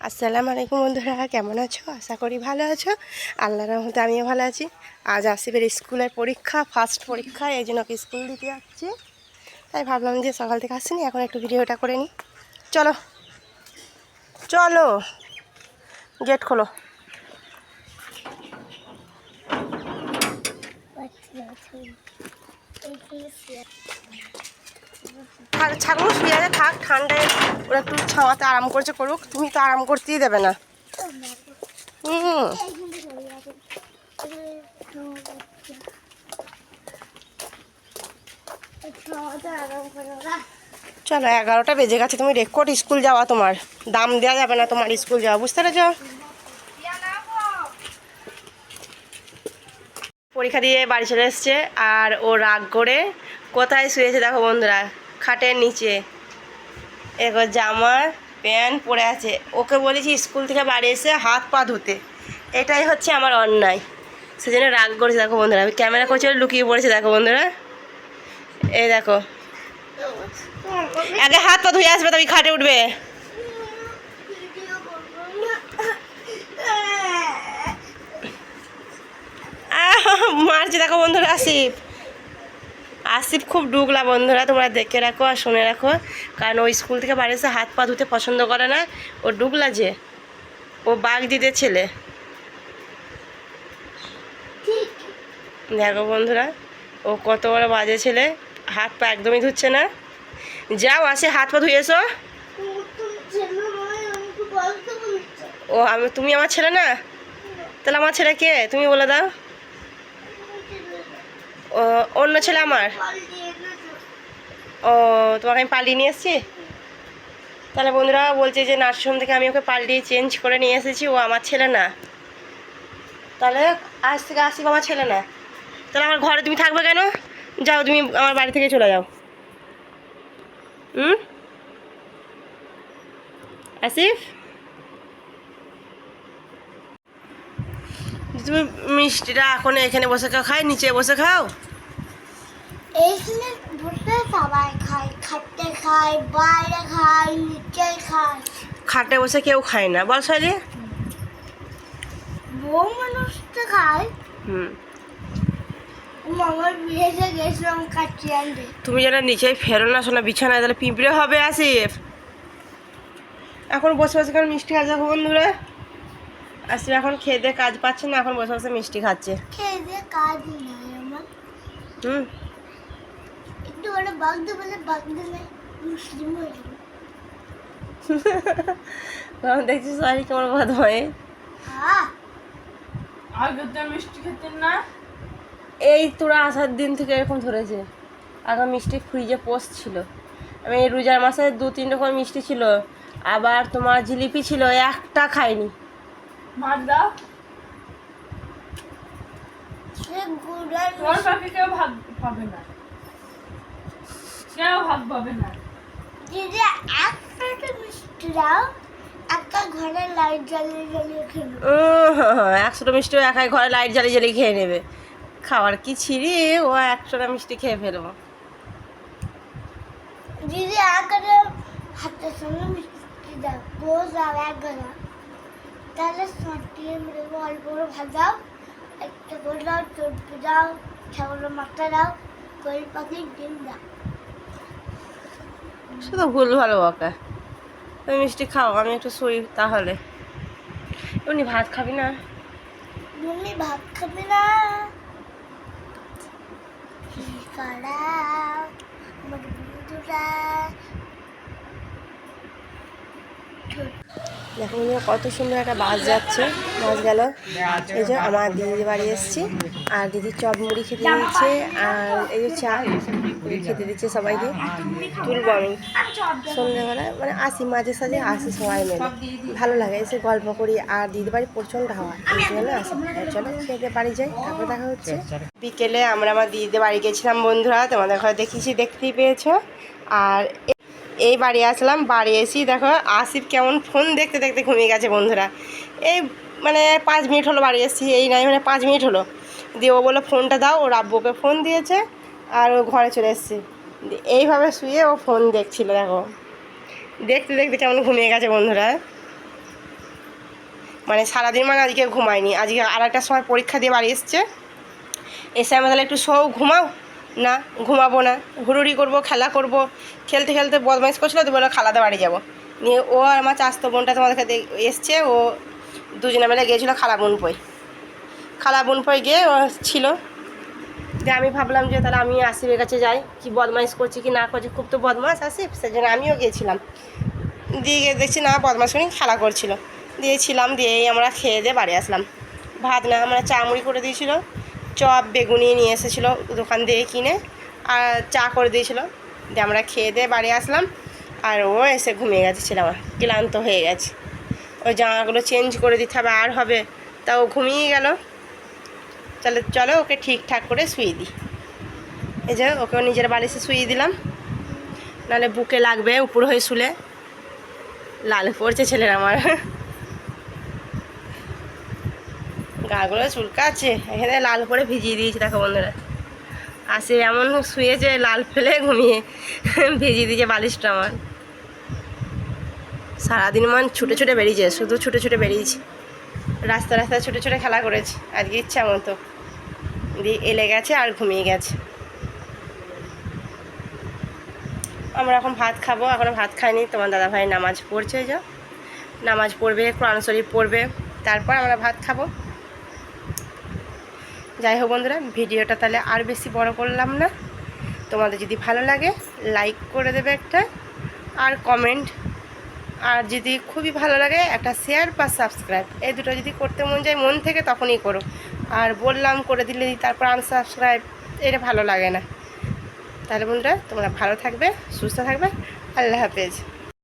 আসসালামু আলাইকুম বন্ধুরা, কেমন আছো? আশা করি ভালো আছো। আল্লাহর রহমতে আমিও ভালো আছি। আজ আসিফের স্কুলের পরীক্ষা, ফার্স্ট পরীক্ষা, এই জন্য ওকে স্কুল দিতে যাচ্ছি। তাই ভাবলাম যে সকাল থেকে আসিনি, এখন একটু ভিডিওটা করে নিই। চলো চলো, গেট খোলো। আর ছাগল শুয়ে আছে, থাক, ঠান্ডায় ওরা একটু ছাওয়াতে আরাম করছে, করুক। তুমি তো আরাম করতেই দেবে না। চলো, 11টা বেজে গেছে। তুমি রেকর্ড স্কুল যাওয়া, তোমার দাম দেওয়া যাবে না তোমার স্কুল যাওয়া, বুঝতে পেরেছ? পরীক্ষা দিয়ে বাড়ি চলে এসছে আর ও রাগ করে কোথায় শুয়েছে দেখো বন্ধুরা, খাটের নিচে। এরপর জামা প্যান্ট পরে আছে। ওকে বলেছি স্কুল থেকে বাড়ি এসে হাত পা ধুতে, এটাই হচ্ছে আমার অন্যায়। সেজন্য রাগ করেছে দেখো বন্ধুরা। আমি ক্যামেরা করছি, লুকিয়ে পড়েছে দেখো বন্ধুরা। এই দেখো, আগে হাত পা ধুয়ে আসবে তবে খাটে উঠবে। মারছে দেখো বন্ধুরা। আসিফ খুব ডুগলা বন্ধুরা, তোমরা দেখে রাখো আর শুনে রাখো, কারণ ওই স্কুল থেকে বাড়ি এসে হাত পা ধুতে পছন্দ করে না। ও ডুগলা, যে ও বাঘ দিতে ছেলে। দেখো বন্ধুরা, ও কত বড় বাজে ছেলে, হাত পা একদমই ধুচ্ছে না। যাও, আসে হাত পা ধুয়ে এসো। ও তুমি আমার ছেলে না? তাহলে আমার ছেলে কে তুমি বলে দাও। ও অন্য ছেলে আমার। ও, তোমাকে আমি পাল্টিয়ে নিয়ে এসেছি। তাহলে বন্ধুরা বলছে যে নার্সিংহোম থেকে আমি ওকে পাল্টিয়ে চেঞ্জ করে নিয়ে এসেছি, ও আমার ছেলে না। তাহলে আজ থেকে আসিফ আমার ছেলে না। তাহলে আমার ঘরে তুমি থাকবে কেন? যাও, তুমি আমার বাড়ি থেকে চলে যাও। আসিফ, তুমি মিষ্টিটা এখন এখানে বসে খাও, নিচে বসে খাও। এইখানে বসে সবাই খায়, খাটে খায়, বাইরে খায়, নিচে খায়। খাটে বসে কেউ খায় না, বল সাইলে। বউ মানুষটা খায়। মামার বিয়েতে গেছিলাম কাটিয়ে আনতে। তুমি যেন নিচে ফেরো না শোনা, বিছানায়, তাহলে পিঁপড়ে হবে। আসিফ এখন বসে বসে কারণ মিষ্টি খাচ্ছে বন্ধুরা। আসিফ এখন খেয়ে দিয়ে কাজ পাচ্ছে না, এখন বসে বসে মিষ্টি খাচ্ছে। খেয়ে দিয়ে কাজই নাই আমার। একটু বড় বাগদে বলে বাগদে নাই, মুসলিম হয়ে যাবে। তখন দেখছি সরি তোমার বাদ হয়। আগে তো মিষ্টি খেতেন না। এই তোরা আসার দিন থেকে এরকম ধরেছে। আগে মিষ্টি ফ্রিজে পোস্ট ছিল। আমি এই রোজার মাসে 2-3 রকম মিষ্টি ছিল, আবার তোমার জিলিপি ছিল, একটা খাইনি। মার দাও। সে গুড়ার তোমার পাখি কেউ ভাগ পাবে না, কেউ ভাগ পাবে না। দিদি একটা মিষ্টি দাও, একটা ঘরে লাইট জ্বালিয়ে জ্বালিয়ে খেলো। 100টা মিষ্টি একাই ঘরে লাইট জ্বালিয়ে জ্বালিয়ে খেয়ে নেবে। খাওয়ার কি ছিঁড়ি, ও 100টা মিষ্টি খেয়ে ফেলবো। দিদি আগে হাতের সঙ্গে মিষ্টি দাও, গোস দাও এক গাদা, তাহলে সাঁটিয়ে মেরে অল্প করে ভাজাও, একটা করে দাও, চর্পি দাও, ছাগলের মাথা দাও, কোয়েল পাখির ডিম দাও। শুধু ভুল ভালো বকা। তুমি মিষ্টি খাও, আমি একটু শুই তাহলে। এমনি ভাত খাবি না? তুমি ভাত খাবে না? কি করা আমার বন্ধুরা। দেখো বন্ধুরা, কত সুন্দর একটা বাস যাচ্ছে, বাস গেল। এই যে আমার দিদি বাড়ি এসেছি, আর দিদি চপ মুড়ি খেতে দিচ্ছে, আর এই যে চা খেতে দিচ্ছে সবাইকে। তুলবো আমি সন্ধ্যেবেলায়, মানে আসি মাঝে সাঝে, আসি সবাই মেলে, ভালো লাগে, এসে গল্প করি। আর দিদি বাড়ি প্রচণ্ড হাওয়া, এই জন্য আসি। চলো খেতে বাড়ি যাই, তারপর দেখা হচ্ছে। বিকেলে আমরা আমার দিদিদের বাড়ি গেছিলাম বন্ধুরা, তোমাদের ঘরে দেখিয়েছি, দেখতেই পেয়েছো। আর এই বাড়ি আসলাম, বাড়ি এসেই দেখো আসিফ কেমন ফোন দেখতে দেখতে ঘুমিয়ে গেছে বন্ধুরা। এই মানে 5 মিনিট হলো বাড়ি এসেছি, এই নাই মানে 5 মিনিট হলো। দিয়ে ও বললো ফোনটা দাও, ওর আব্বুকে ফোন দিয়েছে, আর ও ঘরে চলে এসেছে। এইভাবে শুয়ে ও ফোন দেখছিল, দেখো দেখতে দেখতে কেমন ঘুমিয়ে গেছে বন্ধুরা। মানে সারাদিন মানে আজকে ঘুমায়নি। আজকে আর একটা সময় পরীক্ষা দিয়ে বাড়ি এসছে, এসে আমি তাহলে একটু শোও, ঘুমাও। না, ঘুমাবো না, হুড়ুড়ি করবো, খেলা করবো। খেলতে খেলতে বদমাইশ করছিলো, তো বললো খালাতে বাড়ি যাবো। নিয়ে ও আর আমার চাস্তো বোনটা তোমাদেরকে এসছে, ও দুজনে মিলে গিয়েছিলো খালা বোনপই গিয়ে ও ছিল। যে আমি ভাবলাম যে তাহলে আমি আসিফের কাছে যাই, কি বদমাইশ করছি কি না করছি, খুব তো বদমাশ আসিফ, সেই জন্য আমিও গিয়েছিলাম। দিয়ে দেখছি না বদমাশ করি, খেলা করছিল। দিয়েছিলাম, দিয়েই আমরা খেয়ে দিয়ে বাড়ি আসলাম। ভাত না, আমরা চা মুড়ি করে দিয়েছিলো, চপ বেগুনি নিয়ে এসেছিলো দোকান দিয়ে কিনে, আর চা করে দিয়েছিলো। দিয়ে আমরা খেয়ে দিয়ে বাড়ি আসলাম। আর ও এসে ঘুমিয়ে গেছে, ছিল আমার ক্লান্ত হয়ে গেছে। ওই জামাগুলো চেঞ্জ করে দিতে হবে, আর হবে, তাও ঘুমিয়ে গেল। তাহলে চলো ওকে ঠিকঠাক করে শুয়ে দিই। এই যে ওকেও নিজের বালিশে শুয়ে দিলাম, নাহলে বুকে লাগবে উপর হয়ে শুলে। লাল পড়ছে ছেলের আমার, গাগুলো চুলকাচ্ছে। এখানে লাল পরে ভিজিয়ে দিয়েছি, দেখো বন্ধুরা। আসে এমন শুয়েছে লাল ফেলে ঘুমিয়ে, ভিজিয়ে দিয়েছে বালিশটা আমার। সারাদিন ছুটে ছুটে বেরিয়েছে, শুধু ছুটে ছুটে বেরিয়েছি, রাস্তায় ছুটে ছুটে খেলা করেছে। আজকে ইচ্ছা মতো দিয়ে এলে গেছে আর ঘুমিয়ে গেছে। আমরা এখন ভাত খাবো, এখনও ভাত খাইনি। তোমার দাদাভাই নামাজ পড়ছে, যা নামাজ পড়বে, কোরআন শরীফ পড়বে, তারপর আমরা ভাত খাবো। যাই হোক বন্ধুরা, ভিডিওটা তাহলে আর বেশি বড় করলাম না। তোমাদের যদি ভালো লাগে লাইক করে দেবে একটা, আর কমেন্ট, আর যদি খুবই ভালো লাগে একটা শেয়ার বা সাবস্ক্রাইব, এই দুটো যদি করতে মন যায় মন থেকে তখনই করো। আর বললাম করে দিলে তারপর আনসাবস্ক্রাইব, এটা ভালো লাগে না। তাহলে বন্ধুরা তোমরা ভালো থাকবে, সুস্থ থাকবে, আল্লাহ হাফেজ।